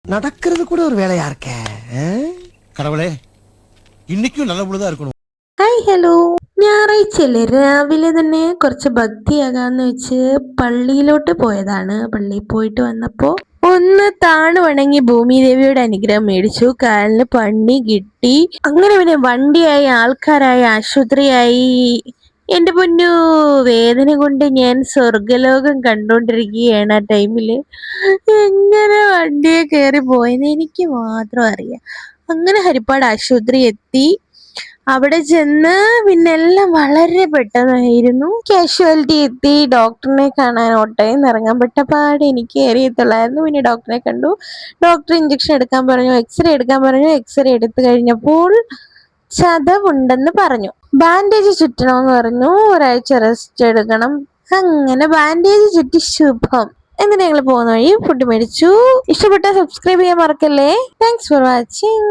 நடக்கிறது கூட ஒரு வேலையா இருக்க. கடவுளே, இன்னைக்கும் நல்ல பொழுதா இருக்கணும். ഹായ് ഹലോ, ഞായറാഴ്ചയല്ലേ രാവിലെ തന്നെ കുറച്ച് ഭക്തിയാകാന്ന് വെച്ച് പള്ളിയിലോട്ട് പോയതാണ്. പള്ളിയിൽ പോയിട്ട് വന്നപ്പോൾ ഒന്ന് താണു വണങ്ങി ഭൂമിദേവിയുടെ അനുഗ്രഹം മേടിച്ചു. കാലിന് പണി കിട്ടി. അങ്ങനെ പിന്നെ വണ്ടിയായി, ആൾക്കാരായി, ആശുപത്രിയായി. എൻ്റെ പൊന്നു, വേദന കൊണ്ട് ഞാൻ സ്വർഗലോകം കണ്ടോണ്ടിരിക്കുകയാണ്. ആ ടൈമില് എങ്ങനെ വണ്ടിയെ കയറി പോയെന്ന് എനിക്ക് മാത്രം അറിയാം. അങ്ങനെ ഹരിപ്പാട് ആശുപത്രി എത്തി. അവിടെ ചെന്ന് പിന്നെ എല്ലാം വളരെ പെട്ടെന്നായിരുന്നു. കാഷ്വാലിറ്റി എത്തി. ഡോക്ടറിനെ കാണാൻ ഓട്ടോയിൽ ഇറങ്ങാൻ പെട്ട പാട് എനിക്ക് അറിയത്തുള്ളായിരുന്നു. പിന്നെ ഡോക്ടറെ കണ്ടു. ഡോക്ടർ ഇഞ്ചക്ഷൻ എടുക്കാൻ പറഞ്ഞു, എക്സ്റേ എടുക്കാൻ പറഞ്ഞു. എക്സ്റേ എടുത്തു കഴിഞ്ഞപ്പോൾ ചതവുണ്ടെന്ന് പറഞ്ഞു. ബാൻഡേജ് ചുറ്റണമെന്ന് പറഞ്ഞു. ഒരാഴ്ച റെസ്റ്റ് എടുക്കണം. അങ്ങനെ ബാൻഡേജ് ചുറ്റി ശുഭം. എന്നിട്ട് ഞങ്ങൾ പോകുന്ന വഴി ഫുഡ് മേടിച്ചു. ഇഷ്ടപ്പെട്ട സബ്സ്ക്രൈബ് ചെയ്യാൻ മറക്കല്ലേ. Thanks for watching.